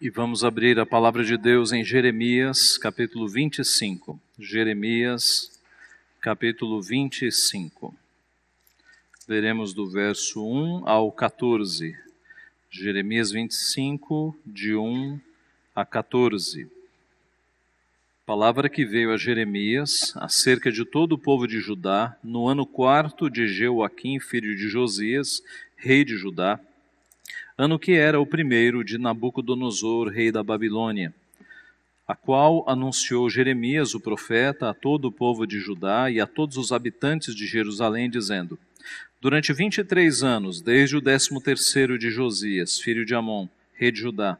E vamos abrir a palavra de Deus em Jeremias, capítulo 25. Jeremias, capítulo 25. Veremos do verso 1 ao 14. Jeremias 25, de 1 a 14. Palavra que veio a Jeremias acerca de todo o povo de Judá, no ano 4 de Jeoaquim, filho de Josias, rei de Judá, ano que era o primeiro de Nabucodonosor, rei da Babilônia, a qual anunciou Jeremias, o profeta, a todo o povo de Judá e a todos os habitantes de Jerusalém, dizendo: durante 23 anos, desde o 13º de Josias, filho de Amon, rei de Judá,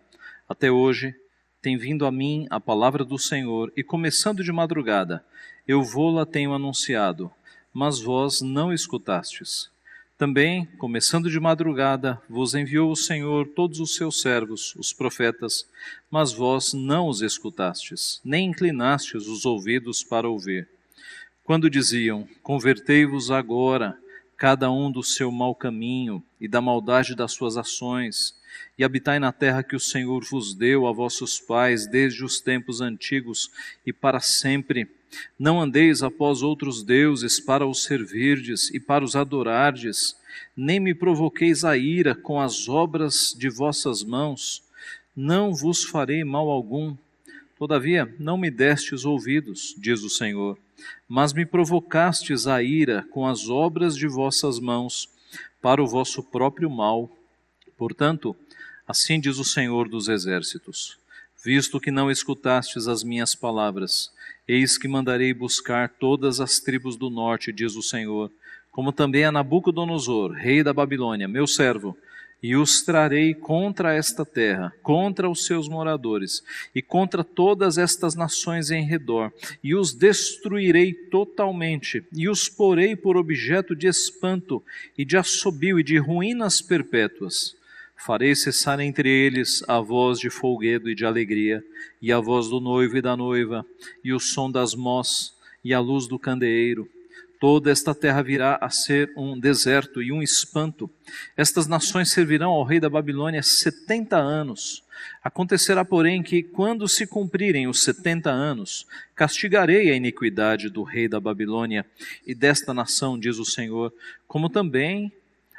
até hoje, tem vindo a mim a palavra do Senhor, e começando de madrugada, eu vô-la tenho anunciado, mas vós não escutastes. Também, começando de madrugada, vos enviou o Senhor todos os seus servos, os profetas, mas vós não os escutastes, nem inclinastes os ouvidos para ouvir. Quando diziam: convertei-vos agora, cada um do seu mau caminho e da maldade das suas ações, e habitai na terra que o Senhor vos deu a vossos pais desde os tempos antigos e para sempre. Não andeis após outros deuses para os servirdes e para os adorardes, nem me provoqueis a ira com as obras de vossas mãos. Não vos farei mal algum. Todavia, não me destes ouvidos, diz o Senhor, mas me provocastes a ira com as obras de vossas mãos, para o vosso próprio mal. Portanto, assim diz o Senhor dos Exércitos: visto que não escutastes as minhas palavras, eis que mandarei buscar todas as tribos do norte, diz o Senhor, como também a Nabucodonosor, rei da Babilônia, meu servo, e os trarei contra esta terra, contra os seus moradores, e contra todas estas nações em redor, e os destruirei totalmente, e os porei por objeto de espanto, e de assobio, e de ruínas perpétuas. Farei cessar entre eles a voz de folguedo e de alegria, e a voz do noivo e da noiva, e o som das mós, e a luz do candeeiro. Toda esta terra virá a ser um deserto e um espanto. Estas nações servirão ao rei da Babilônia 70 anos. Acontecerá, porém, que, quando se cumprirem os 70 anos, castigarei a iniquidade do rei da Babilônia e desta nação, diz o Senhor, como também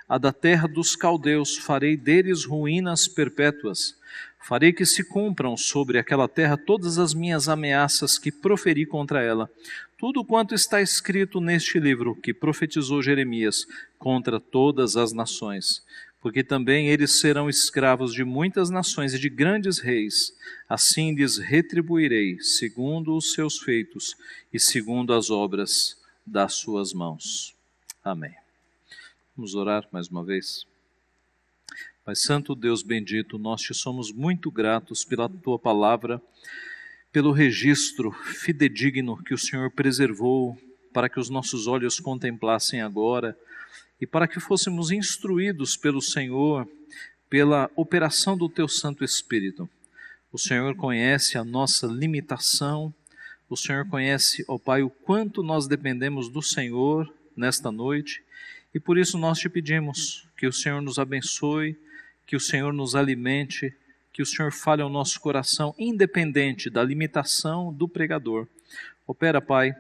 a da terra dos caldeus, farei deles ruínas perpétuas. Farei que se cumpram sobre aquela terra todas as minhas ameaças que proferi contra ela. Tudo quanto está escrito neste livro que profetizou Jeremias contra todas as nações. Porque também eles serão escravos de muitas nações e de grandes reis. Assim lhes retribuirei, segundo os seus feitos e segundo as obras das suas mãos. Amém. Vamos orar mais uma vez. Pai Santo, Deus bendito, nós te somos muito gratos pela tua palavra, pelo registro fidedigno que o Senhor preservou para que os nossos olhos contemplassem agora e para que fôssemos instruídos pelo Senhor, pela operação do teu Santo Espírito. O Senhor conhece a nossa limitação, o Senhor conhece, ó Pai, o quanto nós dependemos do Senhor nesta noite, e por isso nós te pedimos que o Senhor nos abençoe, que o Senhor nos alimente, que o Senhor fale ao nosso coração, independente da limitação do pregador. Opera, Pai,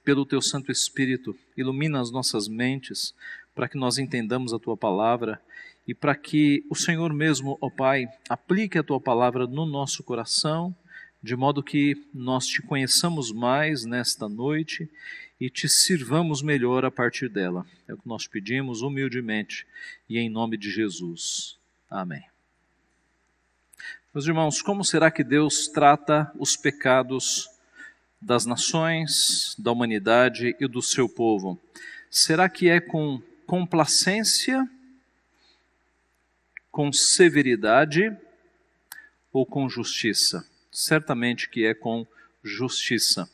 pelo teu Santo Espírito, ilumina as nossas mentes, para que nós entendamos a tua palavra, e para que o Senhor mesmo, ó Pai, aplique a tua palavra no nosso coração, de modo que nós te conheçamos mais nesta noite, e te sirvamos melhor a partir dela. É o que nós pedimos humildemente e em nome de Jesus. Amém. Meus irmãos, como será que Deus trata os pecados das nações, da humanidade e do seu povo? Será que é com complacência, com severidade ou com justiça? Certamente que é com justiça.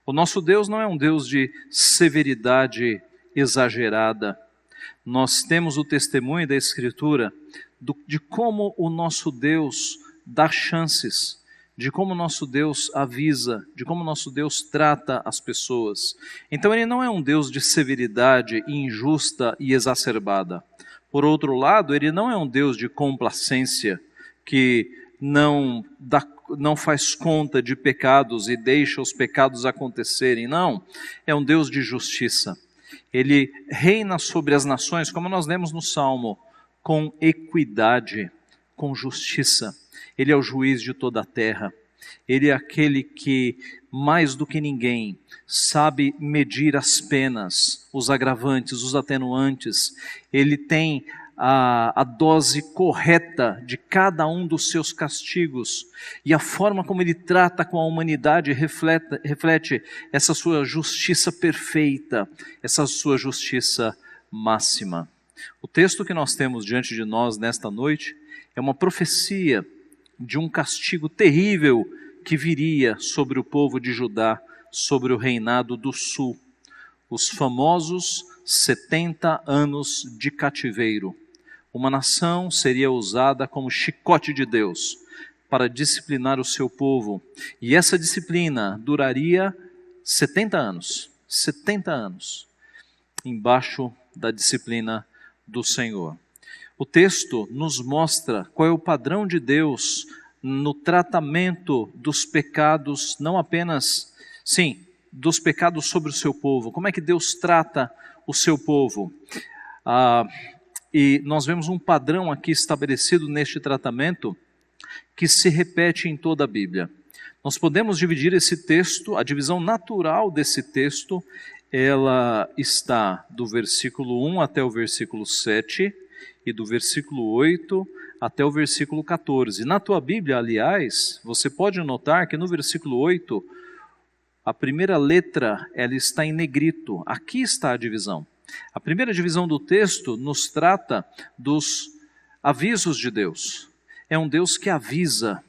O nosso Deus não é um Deus de severidade exagerada. Nós temos o testemunho da Escritura de como o nosso Deus dá chances, de como o nosso Deus avisa, de como o nosso Deus trata as pessoas. Então ele não é um Deus de severidade injusta e exacerbada. Por outro lado, ele não é um Deus de complacência que não faz conta de pecados e deixa os pecados acontecerem. Não, é um Deus de justiça. Ele reina sobre as nações, como nós lemos no Salmo, com equidade, com justiça. Ele é o juiz de toda a terra. Ele é aquele que, mais do que ninguém, sabe medir as penas, os agravantes, os atenuantes. Ele tem a dose correta de cada um dos seus castigos. E a forma como ele trata com a humanidade reflete essa sua justiça perfeita, essa sua justiça máxima. O texto que nós temos diante de nós nesta noite é uma profecia de um castigo terrível que viria sobre o povo de Judá, sobre o reinado do sul. Os famosos 70 anos de cativeiro. Uma nação seria usada como chicote de Deus para disciplinar o seu povo. E essa disciplina duraria 70 anos. 70 anos. Embaixo da disciplina do Senhor. O texto nos mostra qual é o padrão de Deus no tratamento dos pecados, não apenas, dos pecados sobre o seu povo. Como é que Deus trata o seu povo? E nós vemos um padrão aqui estabelecido neste tratamento que se repete em toda a Bíblia. Nós podemos dividir esse texto, a divisão natural desse texto, ela está do versículo 1 até o versículo 7 e do versículo 8 até o versículo 14. Na tua Bíblia, aliás, você pode notar que no versículo 8, a primeira letra ela está em negrito. Aqui está a divisão. A primeira divisão do texto nos trata dos avisos de Deus. É um Deus que avisa.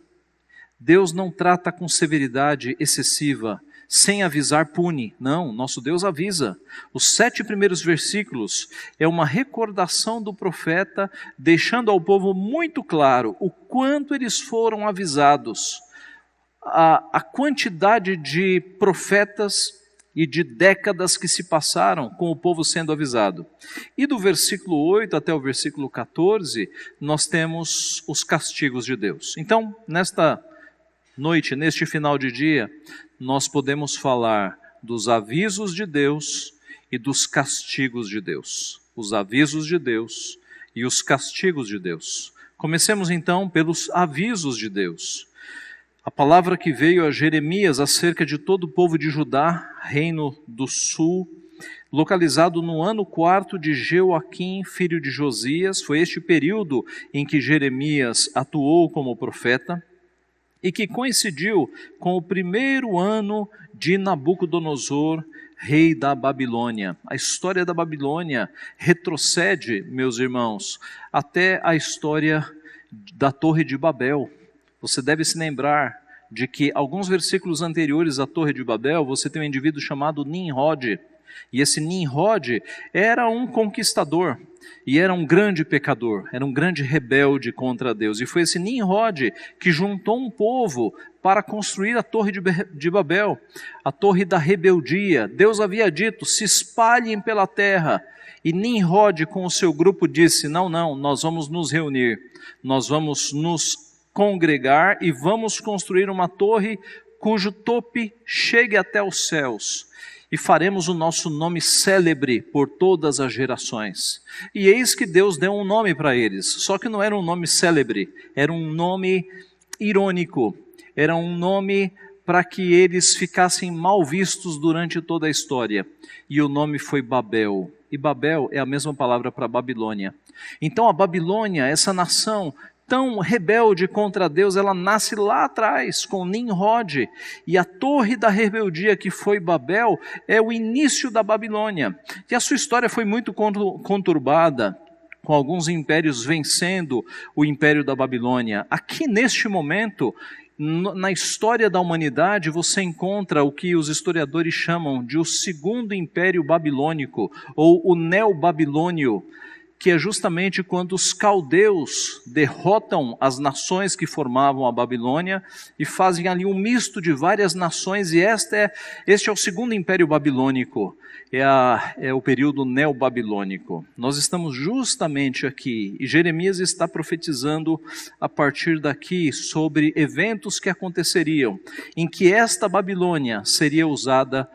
Deus não trata com severidade excessiva. Sem avisar pune. Não, nosso Deus avisa. Os 7 primeiros versículos é uma recordação do profeta, deixando ao povo muito claro o quanto eles foram avisados. A quantidade de profetas e de décadas que se passaram com o povo sendo avisado. E do versículo 8 até o versículo 14, nós temos os castigos de Deus. Então, nesta noite, neste final de dia, nós podemos falar dos avisos de Deus e dos castigos de Deus. Os avisos de Deus e os castigos de Deus. Comecemos então pelos avisos de Deus. A palavra que veio a Jeremias acerca de todo o povo de Judá, reino do sul, localizado no ano 4 de Jeoaquim, filho de Josias, foi este período em que Jeremias atuou como profeta, e que coincidiu com o primeiro ano de Nabucodonosor, rei da Babilônia. A história da Babilônia retrocede, meus irmãos, até a história da Torre de Babel. Você deve se lembrar de que alguns versículos anteriores à Torre de Babel, você tem um indivíduo chamado Nimrod. E esse Nimrod era um conquistador e era um grande pecador, era um grande rebelde contra Deus. E foi esse Nimrod que juntou um povo para construir a Torre de Babel, a Torre da rebeldia. Deus havia dito, se espalhem pela terra. E Nimrod com o seu grupo disse, não, nós vamos nos reunir, nós vamos nos congregar e vamos construir uma torre cujo tope chegue até os céus. E faremos o nosso nome célebre por todas as gerações. E eis que Deus deu um nome para eles, só que não era um nome célebre, era um nome irônico, era um nome para que eles ficassem mal vistos durante toda a história. E o nome foi Babel. E Babel é a mesma palavra para Babilônia. Então a Babilônia, essa nação tão rebelde contra Deus, ela nasce lá atrás, com Nimrod, e a torre da rebeldia que foi Babel, é o início da Babilônia, e a sua história foi muito conturbada, com alguns impérios vencendo o império da Babilônia. Aqui neste momento, na história da humanidade, você encontra o que os historiadores chamam de o segundo império babilônico, ou o neobabilônio, que é justamente quando os caldeus derrotam as nações que formavam a Babilônia e fazem ali um misto de várias nações, e este é o segundo império babilônico, é o período neobabilônico. Nós estamos justamente aqui, e Jeremias está profetizando a partir daqui sobre eventos que aconteceriam, em que esta Babilônia seria usada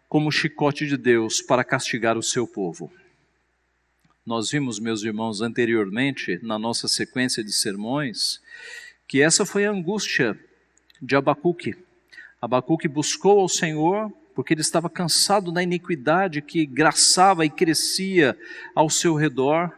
como chicote de Deus para castigar o seu povo. Nós vimos, meus irmãos, anteriormente, na nossa sequência de sermões, que essa foi a angústia de Abacuque. Abacuque buscou ao Senhor porque ele estava cansado da iniquidade que graçava e crescia ao seu redor,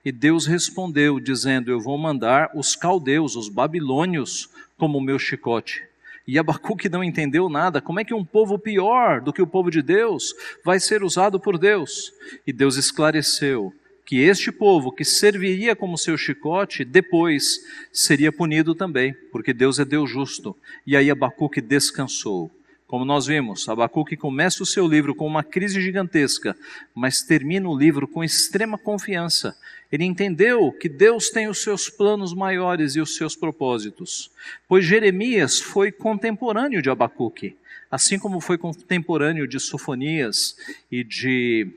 e Deus respondeu dizendo: eu vou mandar os caldeus, os babilônios, como meu chicote. E Abacuque não entendeu nada. Como é que um povo pior do que o povo de Deus vai ser usado por Deus? E Deus esclareceu que este povo que serviria como seu chicote, depois seria punido também, porque Deus é Deus justo. E aí Abacuque descansou. Como nós vimos, Abacuque começa o seu livro com uma crise gigantesca, mas termina o livro com extrema confiança. Ele entendeu que Deus tem os seus planos maiores e os seus propósitos. Pois Jeremias foi contemporâneo de Abacuque, assim como foi contemporâneo de Sofonias e de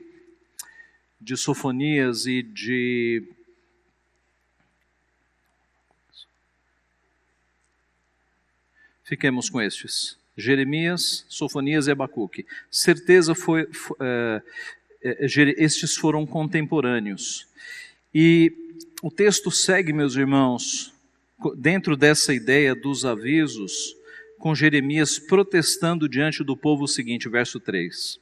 Fiquemos com estes: Jeremias, Sofonias e Abacuque. Certeza estes foram contemporâneos. E o texto segue, meus irmãos, dentro dessa ideia dos avisos, com Jeremias protestando diante do povo o seguinte, verso 3.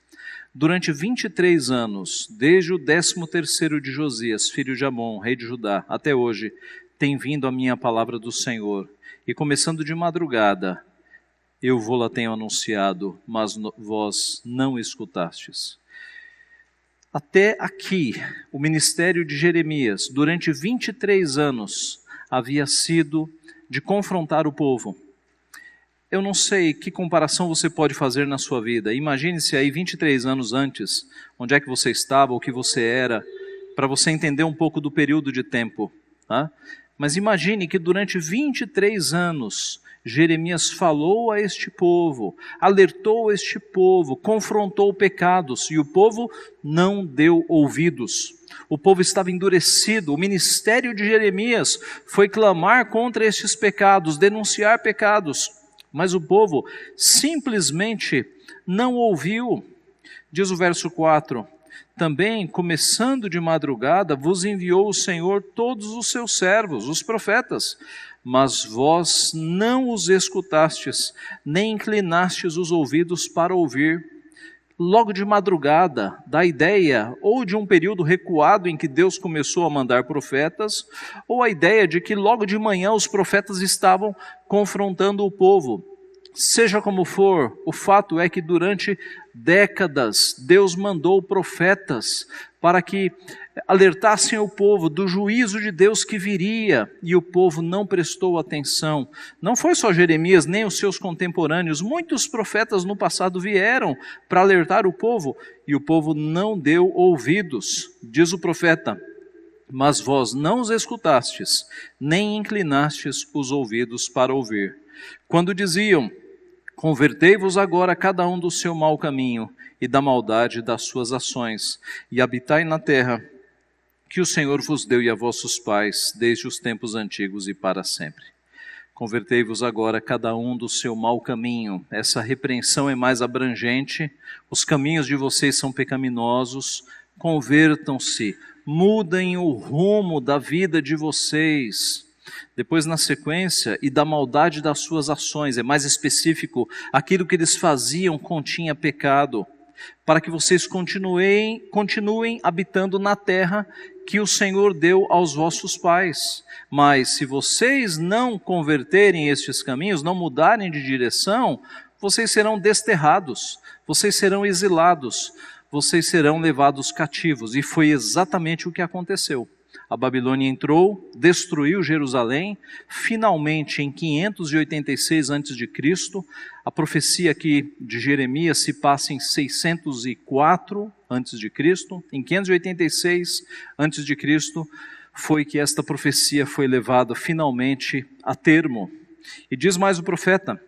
Durante 23 anos, desde o 13º de Josias, filho de Amon, rei de Judá, até hoje, tem vindo a minha palavra do Senhor. E começando de madrugada, eu vou-la tenho anunciado, mas vós não escutastes. Até aqui, o ministério de Jeremias, durante 23 anos, havia sido de confrontar o povo. Eu não sei que comparação você pode fazer na sua vida. Imagine-se aí 23 anos antes, onde é que você estava, o que você era, para você entender um pouco do período de tempo. Tá? Mas imagine que durante 23 anos, Jeremias falou a este povo, alertou este povo, confrontou pecados, e o povo não deu ouvidos. O povo estava endurecido. O ministério de Jeremias foi clamar contra estes pecados, denunciar pecados. Mas o povo simplesmente não ouviu. Diz o verso 4, também, começando de madrugada, vos enviou o Senhor todos os seus servos, os profetas, mas vós não os escutastes, nem inclinastes os ouvidos para ouvir. Logo de madrugada, dá a ideia ou de um período recuado em que Deus começou a mandar profetas, ou a ideia de que logo de manhã os profetas estavam confrontando o povo. Seja como for, o fato é que durante décadas Deus mandou profetas para que alertassem o povo do juízo de Deus que viria, e o povo não prestou atenção. Não foi só Jeremias, nem os seus contemporâneos, muitos profetas no passado vieram para alertar o povo, e o povo não deu ouvidos. Diz o profeta, mas vós não os escutastes, nem inclinastes os ouvidos para ouvir. Quando diziam, convertei-vos agora cada um do seu mau caminho e da maldade das suas ações, e habitai na terra que o Senhor vos deu e a vossos pais, desde os tempos antigos e para sempre. Convertei-vos agora cada um do seu mau caminho. Essa repreensão é mais abrangente. Os caminhos de vocês são pecaminosos. Convertam-se, mudem o rumo da vida de vocês. Depois, na sequência, e da maldade das suas ações, é mais específico, aquilo que eles faziam continha pecado, para que vocês continuem habitando na terra que o Senhor deu aos vossos pais. Mas se vocês não converterem estes caminhos, não mudarem de direção, vocês serão desterrados, vocês serão exilados, vocês serão levados cativos. E foi exatamente o que aconteceu. A Babilônia entrou, destruiu Jerusalém. Finalmente, em 586 a.C., a profecia aqui de Jeremias se passa em 604 a.C. Em 586 a.C., foi que esta profecia foi levada finalmente a termo. E diz mais o profeta: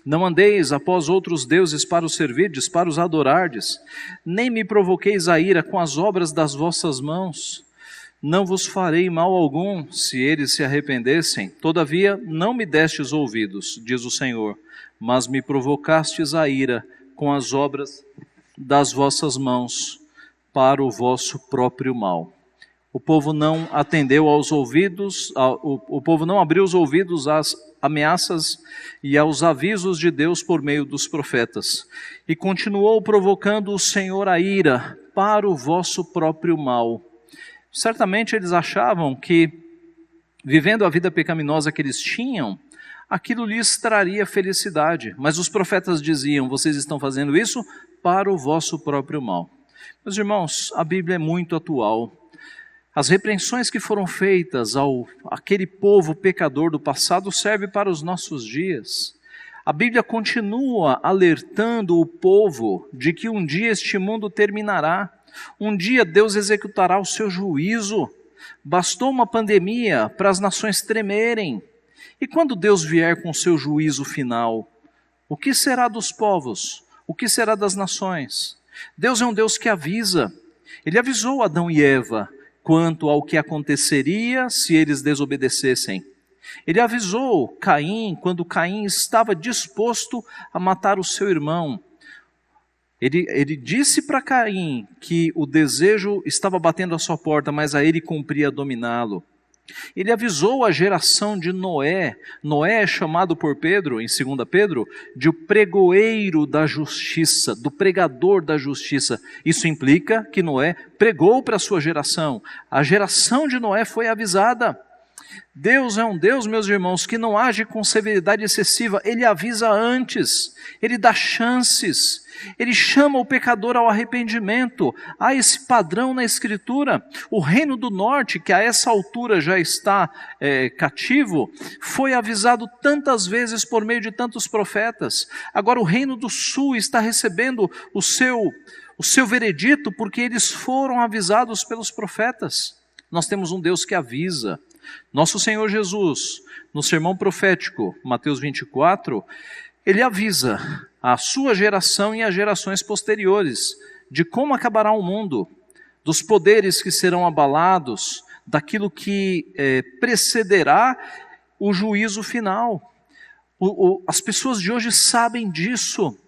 não andeis após outros deuses para os servirdes, para os adorardes, nem me provoqueis a ira com as obras das vossas mãos. Não vos farei mal algum, se eles se arrependessem. Todavia, não me destes ouvidos, diz o Senhor, mas me provocastes a ira com as obras das vossas mãos, para o vosso próprio mal. O povo não atendeu aos ouvidos, o povo não abriu os ouvidos às ameaças e aos avisos de Deus por meio dos profetas, e continuou provocando o Senhor a ira para o vosso próprio mal. Certamente eles achavam que, vivendo a vida pecaminosa que eles tinham, aquilo lhes traria felicidade, mas os profetas diziam: vocês estão fazendo isso para o vosso próprio mal. Meus irmãos, a Bíblia é muito atual. As repreensões que foram feitas àquele povo pecador do passado servem para os nossos dias. A Bíblia continua alertando o povo de que um dia este mundo terminará. Um dia Deus executará o seu juízo. Bastou uma pandemia para as nações tremerem. E quando Deus vier com o seu juízo final, o que será dos povos? O que será das nações? Deus é um Deus que avisa. Ele avisou Adão e Eva quanto ao que aconteceria se eles desobedecessem. Ele avisou Caim quando Caim estava disposto a matar o seu irmão. Ele disse para Caim que o desejo estava batendo à sua porta, mas a ele cumpria dominá-lo. Ele avisou a geração de Noé. Noé é chamado por Pedro, em 2 Pedro, de o pregoeiro da justiça, do pregador da justiça. Isso implica que Noé pregou para a sua geração. A geração de Noé foi avisada. Deus é um Deus, meus irmãos, que não age com severidade excessiva. Ele avisa antes, ele dá chances, ele chama o pecador ao arrependimento. Há esse padrão na Escritura. O reino do norte, que a essa altura já está cativo, foi avisado tantas vezes por meio de tantos profetas. Agora o reino do sul está recebendo o seu veredito, porque eles foram avisados pelos profetas. Nós temos um Deus que avisa. Nosso Senhor Jesus, no sermão profético, Mateus 24, ele avisa a sua geração e as gerações posteriores de como acabará o mundo, dos poderes que serão abalados, daquilo que precederá o juízo final. As pessoas de hoje sabem disso.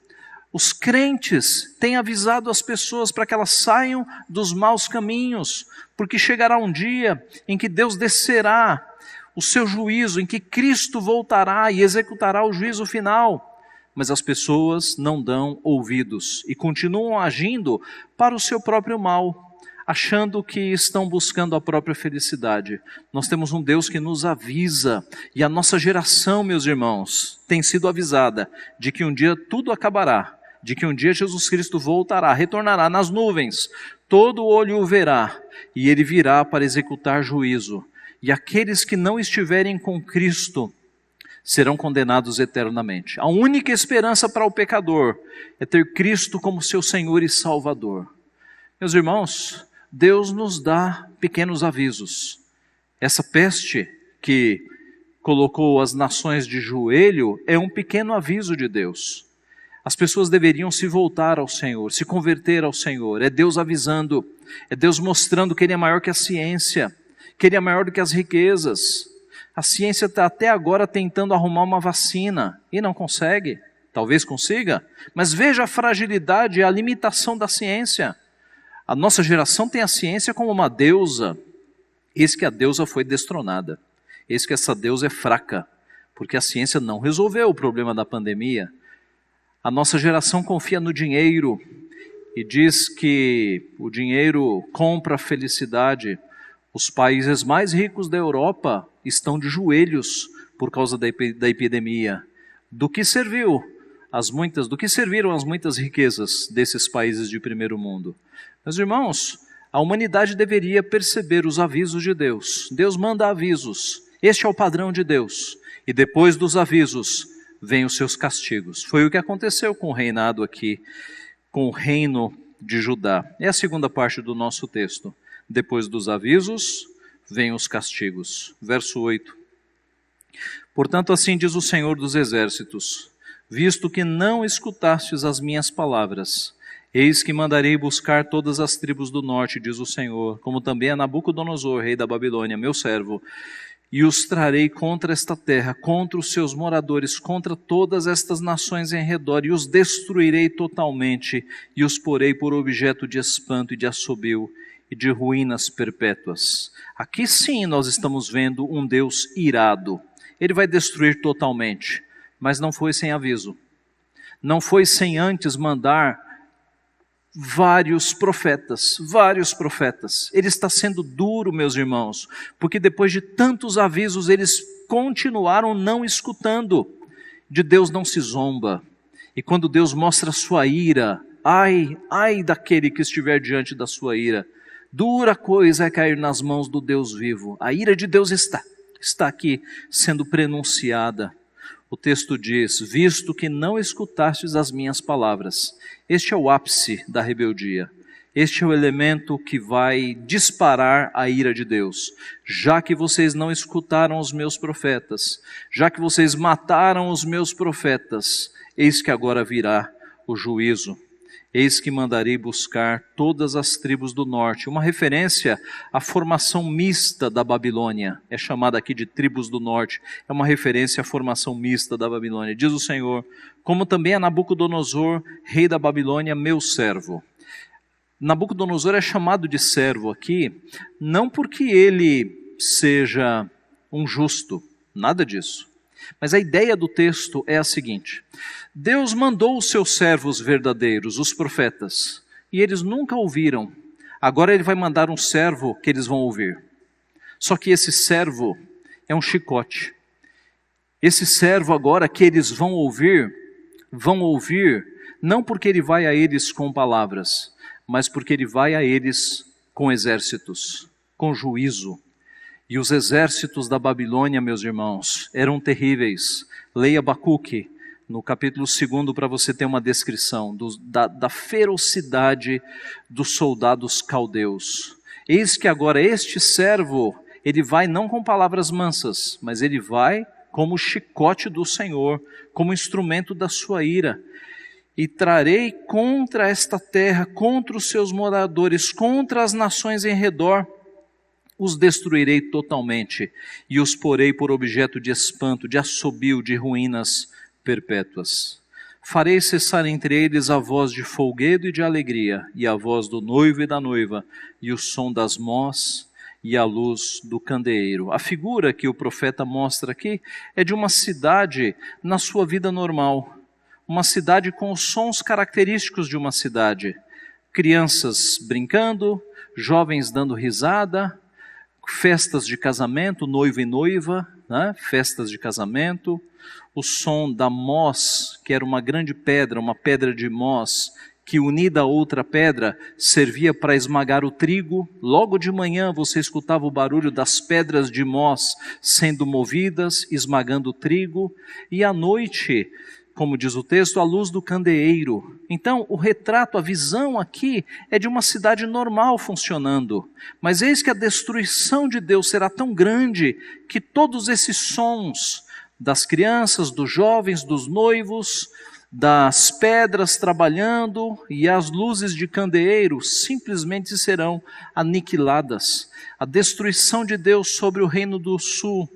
Os crentes têm avisado as pessoas para que elas saiam dos maus caminhos, porque chegará um dia em que Deus descerá o seu juízo, em que Cristo voltará e executará o juízo final. Mas as pessoas não dão ouvidos e continuam agindo para o seu próprio mal, achando que estão buscando a própria felicidade. Nós temos um Deus que nos avisa, e a nossa geração, meus irmãos, tem sido avisada de que um dia tudo acabará, de que um dia Jesus Cristo voltará, retornará nas nuvens, todo olho o verá, e ele virá para executar juízo. E aqueles que não estiverem com Cristo serão condenados eternamente. A única esperança para o pecador é ter Cristo como seu Senhor e Salvador. Meus irmãos, Deus nos dá pequenos avisos. Essa peste que colocou as nações de joelho é um pequeno aviso de Deus. As pessoas deveriam se voltar ao Senhor, se converter ao Senhor. É Deus avisando, é Deus mostrando que Ele é maior que a ciência, que Ele é maior do que as riquezas. A ciência está até agora tentando arrumar uma vacina e não consegue. Talvez consiga, mas veja a fragilidade e a limitação da ciência. A nossa geração tem a ciência como uma deusa. Eis que a deusa foi destronada. Eis que essa deusa é fraca, porque a ciência não resolveu o problema da pandemia. A nossa geração confia no dinheiro e diz que o dinheiro compra a felicidade. Os países mais ricos da Europa estão de joelhos por causa da epidemia. Do que serviram as muitas riquezas desses países de primeiro mundo? Meus irmãos, A humanidade deveria perceber os avisos de Deus. Deus manda avisos. Este é o padrão de Deus. E depois dos avisos, vêm os seus castigos. Foi o que aconteceu com o reinado aqui, com o reino de Judá. É a segunda parte do nosso texto. Depois dos avisos, vêm os castigos. Verso 8. Portanto, assim diz o Senhor dos Exércitos, visto que não escutastes as minhas palavras, eis que mandarei buscar todas as tribos do norte, diz o Senhor, como também a Nabucodonosor, rei da Babilônia, meu servo, e os trarei contra esta terra, contra os seus moradores, contra todas estas nações em redor, e os destruirei totalmente, e os porei por objeto de espanto e de assobio, e de ruínas perpétuas. Aqui sim nós estamos vendo um Deus irado. Ele vai destruir totalmente, mas não foi sem aviso. Não foi sem antes mandar vários profetas. Ele está sendo duro, meus irmãos, porque depois de tantos avisos, eles continuaram não escutando. De Deus não se zomba. E quando Deus mostra a sua ira, ai daquele que estiver diante da sua ira. Dura coisa é cair nas mãos do Deus vivo. A ira de Deus está aqui sendo prenunciada. O texto diz, visto que não escutastes as minhas palavras. Este é o ápice da rebeldia. Este é o elemento que vai disparar a ira de Deus. Já que vocês não escutaram os meus profetas, já que vocês mataram os meus profetas, eis que agora virá o juízo. Eis que mandarei buscar todas as tribos do norte. Uma referência à formação mista da Babilônia. É chamada aqui de tribos do norte. É uma referência à formação mista da Babilônia. Diz o Senhor, como também a Nabucodonosor, rei da Babilônia, meu servo. Nabucodonosor é chamado de servo aqui, não porque ele seja um justo, nada disso. Mas a ideia do texto é a seguinte: Deus mandou os seus servos verdadeiros, os profetas, e eles nunca ouviram. Agora ele vai mandar um servo que eles vão ouvir. Só que esse servo é um chicote. Esse servo agora que eles vão ouvir não porque ele vai a eles com palavras, mas porque ele vai a eles com exércitos, com juízo. E os exércitos da Babilônia, meus irmãos, eram terríveis. Leia Abacuque, no capítulo 2, para você ter uma descrição da ferocidade dos soldados caldeus. Eis que agora este servo, ele vai não com palavras mansas, mas ele vai como chicote do Senhor, como instrumento da sua ira. E trarei contra esta terra, contra os seus moradores, contra as nações em redor, os destruirei totalmente e os porei por objeto de espanto, de assobio, de ruínas perpétuas. Farei cessar entre eles a voz de folguedo e de alegria, e a voz do noivo e da noiva, e o som das mós e a luz do candeeiro. A figura que o profeta mostra aqui é de uma cidade na sua vida normal, uma cidade com os sons característicos de uma cidade. Crianças brincando, jovens dando risada, festas de casamento, noivo e noiva, né? Festas de casamento, o som da mós, que era uma grande pedra, uma pedra de mós, que unida a outra pedra, servia para esmagar o trigo. Logo de manhã você escutava o barulho das pedras de mós sendo movidas, esmagando o trigo, e à noite, como diz o texto, a luz do candeeiro. Então, o retrato, a visão aqui é de uma cidade normal funcionando. Mas eis que a destruição de Deus será tão grande que todos esses sons das crianças, dos jovens, dos noivos, das pedras trabalhando e as luzes de candeeiro simplesmente serão aniquiladas. A destruição de Deus sobre o reino do sul,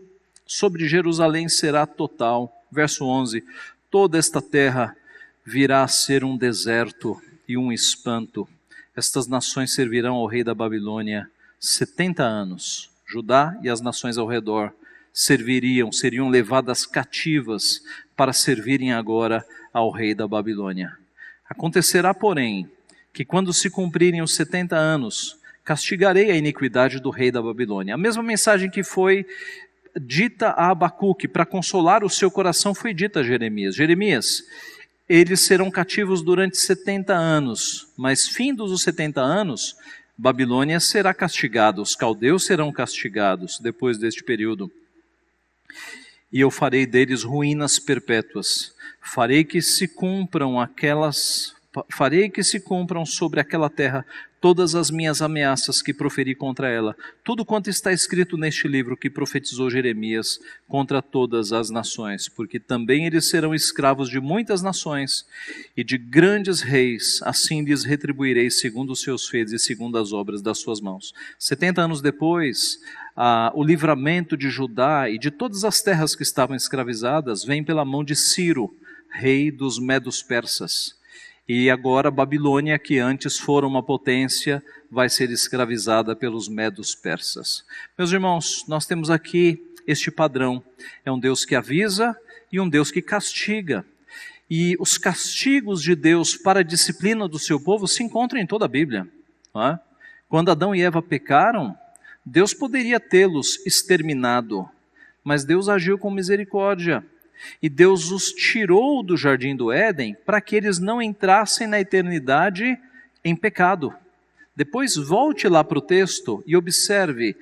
sobre Jerusalém, será total. Verso 11. Toda esta terra virá a ser um deserto e um espanto. Estas nações servirão ao rei da Babilônia 70 anos. Judá e as nações ao redor seriam levadas cativas para servirem agora ao rei da Babilônia. Acontecerá, porém, que quando se cumprirem os 70 anos, castigarei a iniquidade do rei da Babilônia. A mesma mensagem que foi dita a Abacuque, para consolar o seu coração, foi dita a Jeremias. Jeremias, eles serão cativos durante 70 anos, mas findos os 70 anos, Babilônia será castigada, os caldeus serão castigados depois deste período. E eu farei deles ruínas perpétuas. Farei que se cumpram sobre aquela terra todas as minhas ameaças que proferi contra ela, tudo quanto está escrito neste livro que profetizou Jeremias contra todas as nações, porque também eles serão escravos de muitas nações e de grandes reis, assim lhes retribuirei segundo os seus feitos e segundo as obras das suas mãos. 70 anos depois, o livramento de Judá e de todas as terras que estavam escravizadas vem pela mão de Ciro, rei dos Medos Persas. E agora Babilônia, que antes fora uma potência, vai ser escravizada pelos Medos Persas. Meus irmãos, nós temos aqui este padrão. É um Deus que avisa e um Deus que castiga. E os castigos de Deus para a disciplina do seu povo se encontram em toda a Bíblia. Não é? Quando Adão e Eva pecaram, Deus poderia tê-los exterminado, mas Deus agiu com misericórdia. E Deus os tirou do jardim do Éden para que eles não entrassem na eternidade em pecado. Depois volte lá para o texto e observe,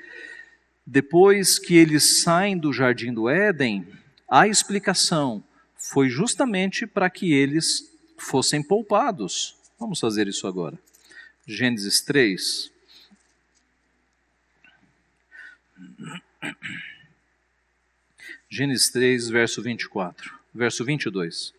depois que eles saem do jardim do Éden, a explicação foi justamente para que eles fossem poupados. Vamos fazer isso agora. Gênesis 3. Gênesis 3, verso 24, verso 22.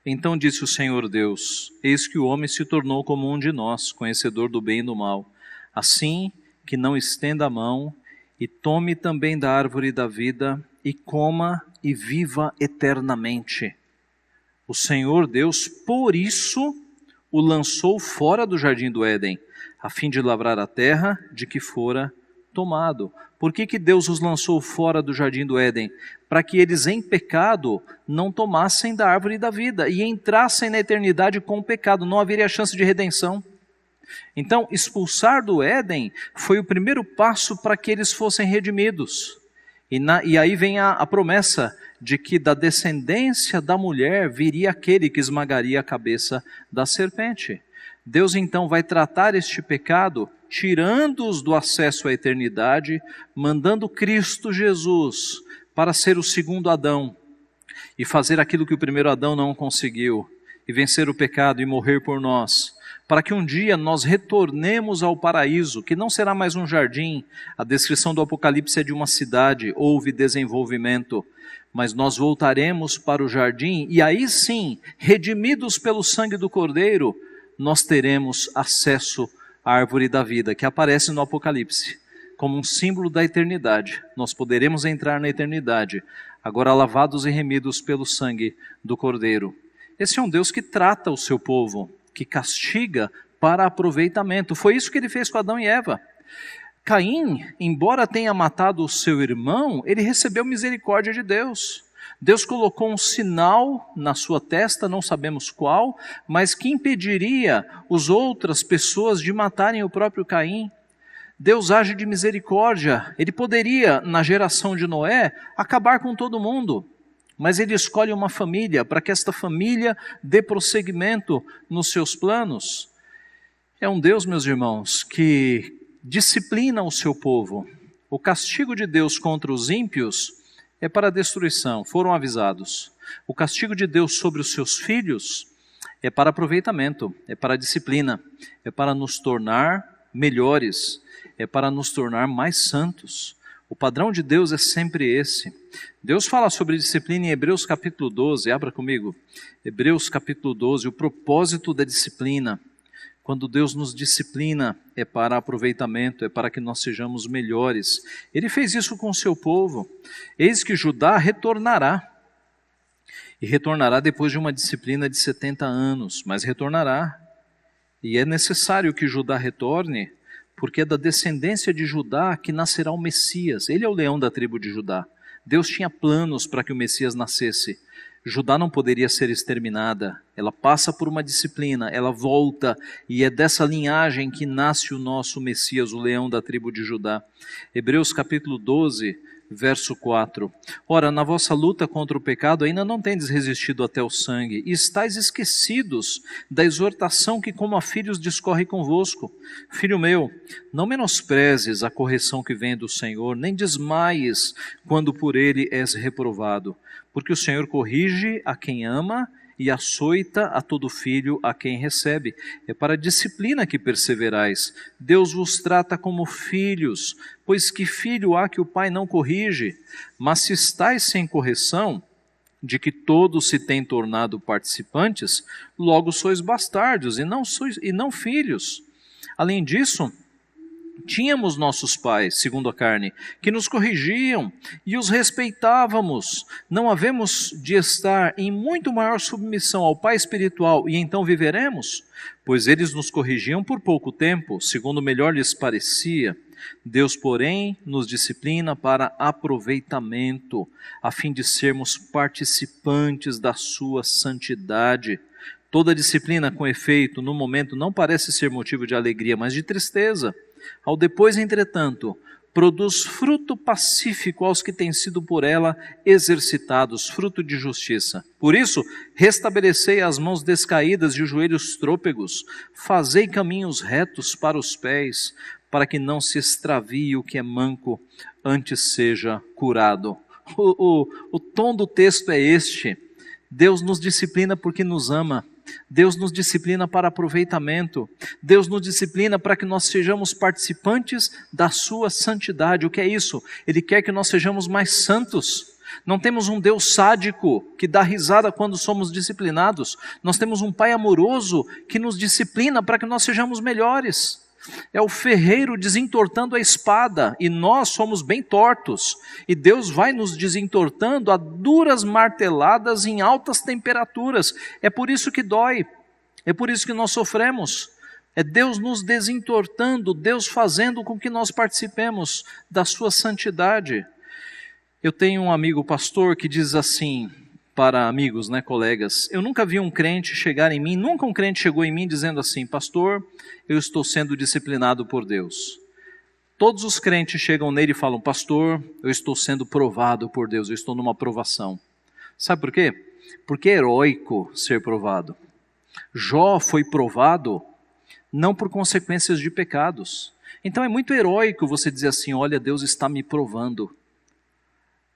Então disse o Senhor Deus: eis que o homem se tornou como um de nós, conhecedor do bem e do mal. Assim que não estenda a mão e tome também da árvore da vida e coma e viva eternamente. O Senhor Deus, por isso, o lançou fora do jardim do Éden, a fim de lavrar a terra de que fora tomado. Por que Deus os lançou fora do jardim do Éden? Para que eles em pecado não tomassem da árvore da vida e entrassem na eternidade com o pecado, não haveria chance de redenção. Então, expulsar do Éden foi o primeiro passo para que eles fossem redimidos. E aí vem a promessa de que da descendência da mulher viria aquele que esmagaria a cabeça da serpente. Deus então vai tratar este pecado, tirando-os do acesso à eternidade, mandando Cristo Jesus para ser o segundo Adão e fazer aquilo que o primeiro Adão não conseguiu, e vencer o pecado e morrer por nós, para que um dia nós retornemos ao paraíso, que não será mais um jardim. A descrição do Apocalipse é de uma cidade, houve desenvolvimento, mas nós voltaremos para o jardim, e aí sim, redimidos pelo sangue do Cordeiro, nós teremos acesso à árvore da vida, que aparece no Apocalipse, como um símbolo da eternidade. Nós poderemos entrar na eternidade, agora lavados e remidos pelo sangue do Cordeiro. Esse é um Deus que trata o seu povo, que castiga para aproveitamento. Foi isso que ele fez com Adão e Eva. Caim, embora tenha matado o seu irmão, ele recebeu misericórdia de Deus. Deus colocou um sinal na sua testa, não sabemos qual, mas que impediria as outras pessoas de matarem o próprio Caim. Deus age de misericórdia. Ele poderia, na geração de Noé, acabar com todo mundo, mas ele escolhe uma família, para que esta família dê prosseguimento nos seus planos. É um Deus, meus irmãos, que disciplina o seu povo. O castigo de Deus contra os ímpios é para a destruição, foram avisados. O castigo de Deus sobre os seus filhos é para aproveitamento, é para disciplina, é para nos tornar melhores, é para nos tornar mais santos. O padrão de Deus é sempre esse. Deus fala sobre disciplina em Hebreus capítulo 12, abra comigo. Hebreus capítulo 12, o propósito da disciplina. Quando Deus nos disciplina, é para aproveitamento, é para que nós sejamos melhores. Ele fez isso com o seu povo. Eis que Judá retornará. E retornará depois de uma disciplina de 70 anos, mas retornará. E é necessário que Judá retorne, porque é da descendência de Judá que nascerá o Messias. Ele é o leão da tribo de Judá. Deus tinha planos para que o Messias nascesse. Judá não poderia ser exterminada, ela passa por uma disciplina, ela volta, e é dessa linhagem que nasce o nosso Messias, o leão da tribo de Judá. Hebreus capítulo 12, Verso 4. Ora, na vossa luta contra o pecado ainda não tendes resistido até o sangue, e estáis esquecidos da exortação que como a filhos discorre convosco. Filho meu, não menosprezes a correção que vem do Senhor, nem desmaies quando por ele és reprovado. Porque o Senhor corrige a quem ama e açoita a todo filho a quem recebe. É para a disciplina que perseverais. Deus vos trata como filhos, pois que filho há que o pai não corrige? Mas se estáis sem correção, de que todos se têm tornado participantes, logo sois bastardos e não filhos. Além disso, tínhamos nossos pais, segundo a carne, que nos corrigiam e os respeitávamos. Não havemos de estar em muito maior submissão ao Pai espiritual e então viveremos? Pois eles nos corrigiam por pouco tempo, segundo melhor lhes parecia. Deus, porém, nos disciplina para aproveitamento, a fim de sermos participantes da sua santidade. Toda disciplina, com efeito, no momento não parece ser motivo de alegria, mas de tristeza. Ao depois, entretanto, produz fruto pacífico aos que têm sido por ela exercitados, fruto de justiça. Por isso, restabelecei as mãos descaídas e os joelhos trôpegos, fazei caminhos retos para os pés, para que não se extravie o que é manco, antes seja curado. O tom do texto é este: Deus nos disciplina porque nos ama. Deus nos disciplina para aproveitamento. Deus nos disciplina para que nós sejamos participantes da sua santidade. O que é isso? Ele quer que nós sejamos mais santos. Não temos um Deus sádico que dá risada quando somos disciplinados. Nós temos um Pai amoroso que nos disciplina para que nós sejamos melhores. É o ferreiro desentortando a espada e nós somos bem tortos. E Deus vai nos desentortando a duras marteladas em altas temperaturas. É por isso que dói, é por isso que nós sofremos. É Deus nos desentortando, Deus fazendo com que nós participemos da sua santidade. Eu tenho um amigo pastor que diz assim para amigos, colegas: eu nunca vi um crente chegar em mim, nunca um crente chegou em mim dizendo assim: pastor, eu estou sendo disciplinado por Deus. Todos os crentes chegam nele e falam: pastor, eu estou sendo provado por Deus, eu estou numa provação. Sabe por quê? Porque é heróico ser provado. Jó foi provado não por consequências de pecados. Então é muito heróico você dizer assim: olha, Deus está me provando.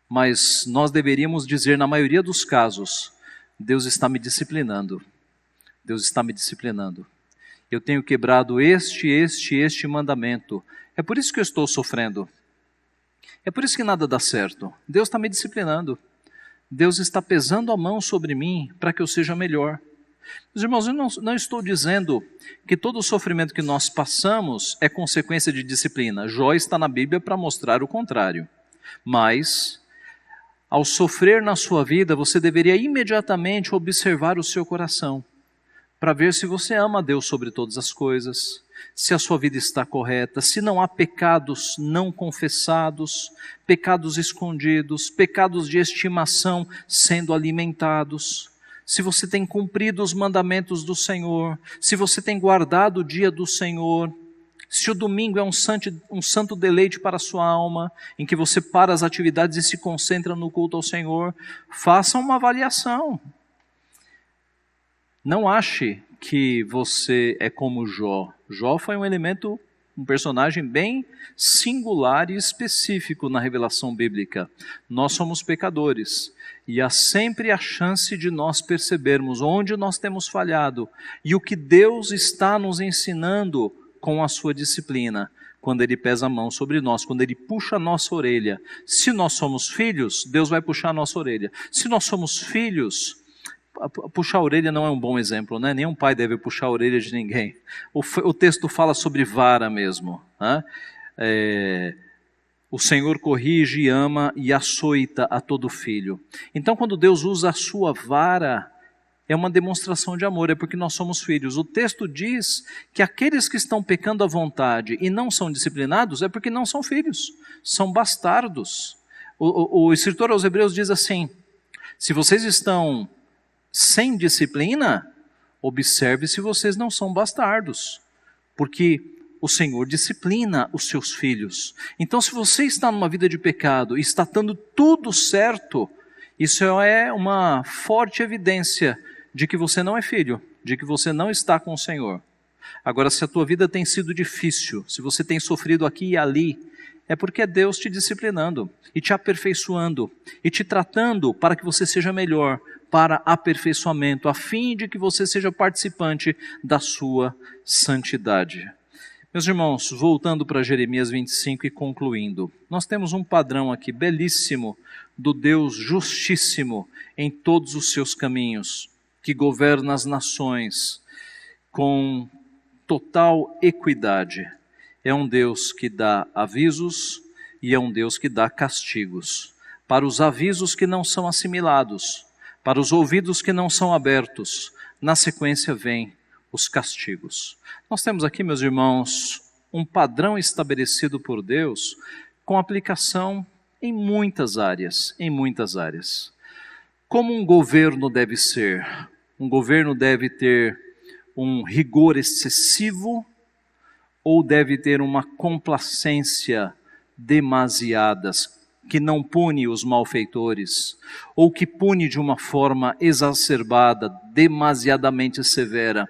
Mas nós deveríamos dizer, na maioria dos casos: Deus está me disciplinando. Deus está me disciplinando. Eu tenho quebrado este mandamento. É por isso que eu estou sofrendo. É por isso que nada dá certo. Deus está me disciplinando. Deus está pesando a mão sobre mim para que eu seja melhor. Meus irmãos, eu não estou dizendo que todo o sofrimento que nós passamos é consequência de disciplina. Jó está na Bíblia para mostrar o contrário. Mas, ao sofrer na sua vida, você deveria imediatamente observar o seu coração, para ver se você ama a Deus sobre todas as coisas, se a sua vida está correta, se não há pecados não confessados, pecados escondidos, pecados de estimação sendo alimentados, se você tem cumprido os mandamentos do Senhor, se você tem guardado o dia do Senhor, se o domingo é um santo deleite para a sua alma, em que você para as atividades e se concentra no culto ao Senhor, faça uma avaliação. Não ache que você é como Jó. Jó foi um personagem bem singular e específico na revelação bíblica. Nós somos pecadores e há sempre a chance de nós percebermos onde nós temos falhado e o que Deus está nos ensinando com a sua disciplina, quando Ele pesa a mão sobre nós, quando Ele puxa a nossa orelha. Se nós somos filhos, Deus vai puxar a nossa orelha. Se nós somos filhos, puxar a orelha não é um bom exemplo, Nenhum pai deve puxar a orelha de ninguém. O texto fala sobre vara mesmo. O Senhor corrige, ama e açoita a todo filho. Então, quando Deus usa a sua vara, é uma demonstração de amor, é porque nós somos filhos. O texto diz que aqueles que estão pecando à vontade e não são disciplinados é porque não são filhos, são bastardos. O escritor aos Hebreus diz assim: se vocês estão sem disciplina, observe se vocês não são bastardos, porque o Senhor disciplina os seus filhos. Então, se você está numa vida de pecado e está dando tudo certo, isso é uma forte evidência de que você não é filho, de que você não está com o Senhor. Agora, se a tua vida tem sido difícil, se você tem sofrido aqui e ali, é porque é Deus te disciplinando e te aperfeiçoando e te tratando para que você seja melhor, para aperfeiçoamento, a fim de que você seja participante da sua santidade. Meus irmãos, voltando para Jeremias 25 e concluindo, nós temos um padrão aqui belíssimo do Deus justíssimo em todos os seus caminhos, que governa as nações com total equidade. É um Deus que dá avisos e é um Deus que dá castigos. Para os avisos que não são assimilados, para os ouvidos que não são abertos, na sequência vem os castigos. Nós temos aqui, meus irmãos, um padrão estabelecido por Deus com aplicação em muitas áreas, Como um governo deve ser? Um governo deve ter um rigor excessivo ou deve ter uma complacência demasiada, que não pune os malfeitores, ou que pune de uma forma exacerbada, demasiadamente severa?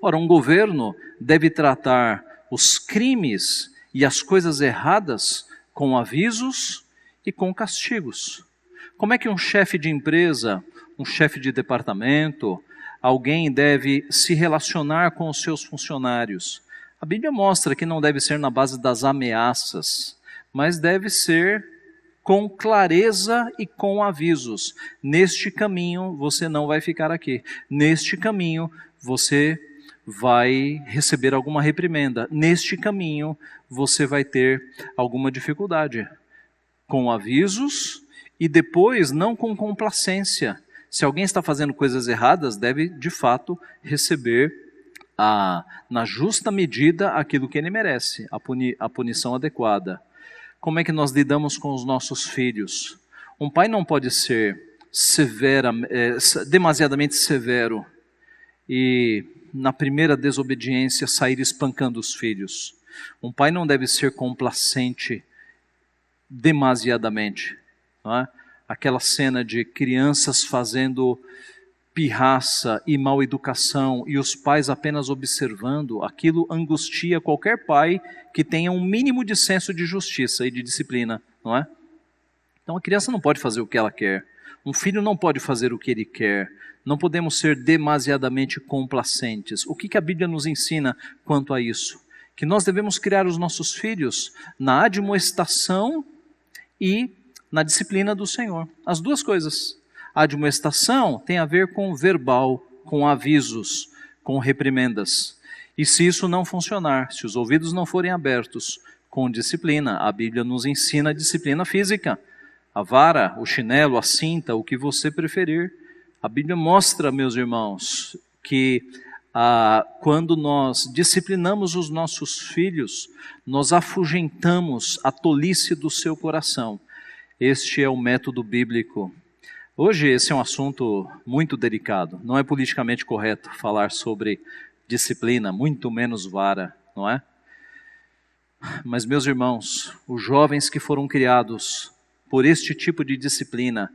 Ora, um governo deve tratar os crimes e as coisas erradas com avisos e com castigos. Como é que um chefe de empresa, um chefe de departamento, alguém deve se relacionar com os seus funcionários? A Bíblia mostra que não deve ser na base das ameaças, mas deve ser com clareza e com avisos. Neste caminho você não vai ficar aqui. Neste caminho você vai receber alguma reprimenda. Neste caminho você vai ter alguma dificuldade. Com avisos e depois não com complacência. Se alguém está fazendo coisas erradas, deve de fato receber na justa medida aquilo que ele merece, a punição adequada. Como é que nós lidamos com os nossos filhos? Um pai não pode ser demasiadamente severo e na primeira desobediência sair espancando os filhos. Um pai não deve ser complacente demasiadamente. Não é? Aquela cena de crianças fazendo pirraça e mal educação e os pais apenas observando, aquilo angustia qualquer pai que tenha um mínimo de senso de justiça e de disciplina, não é? Então a criança não pode fazer o que ela quer, um filho não pode fazer o que ele quer, não podemos ser demasiadamente complacentes. O que a Bíblia nos ensina quanto a isso? Que nós devemos criar os nossos filhos na admoestação e na disciplina do Senhor, as duas coisas. A admoestação tem a ver com verbal, com avisos, com reprimendas. E se isso não funcionar, se os ouvidos não forem abertos, com disciplina. A Bíblia nos ensina a disciplina física. A vara, o chinelo, a cinta, o que você preferir. A Bíblia mostra, meus irmãos, que quando nós disciplinamos os nossos filhos, nós afugentamos a tolice do seu coração. Este é o método bíblico. Hoje esse é um assunto muito delicado, não é politicamente correto falar sobre disciplina, muito menos vara, não é? Mas meus irmãos, os jovens que foram criados por este tipo de disciplina,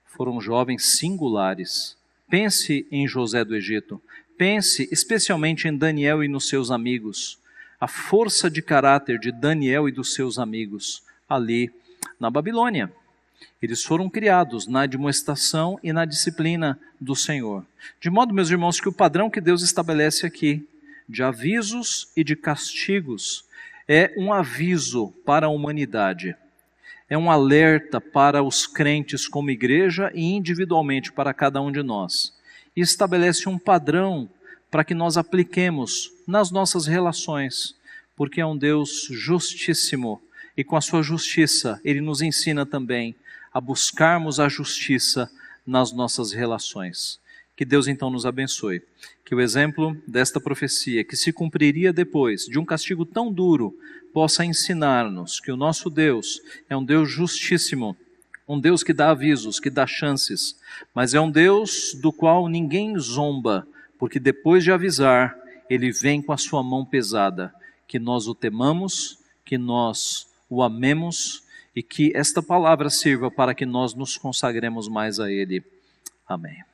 foram jovens singulares. Pense em José do Egito, pense especialmente em Daniel e nos seus amigos, a força de caráter de Daniel e dos seus amigos ali na Babilônia. Eles foram criados na admoestação e na disciplina do Senhor. De modo, meus irmãos, que o padrão que Deus estabelece aqui, de avisos e de castigos, é um aviso para a humanidade. É um alerta para os crentes como igreja e individualmente para cada um de nós. E estabelece um padrão para que nós apliquemos nas nossas relações, porque é um Deus justíssimo e com a sua justiça Ele nos ensina também a buscarmos a justiça nas nossas relações. Que Deus então nos abençoe. Que o exemplo desta profecia, que se cumpriria depois de um castigo tão duro, possa ensinar-nos que o nosso Deus é um Deus justíssimo, um Deus que dá avisos, que dá chances, mas é um Deus do qual ninguém zomba, porque depois de avisar, Ele vem com a sua mão pesada. que nós o temamos, que nós o amemos e que esta palavra sirva para que nós nos consagremos mais a Ele. Amém.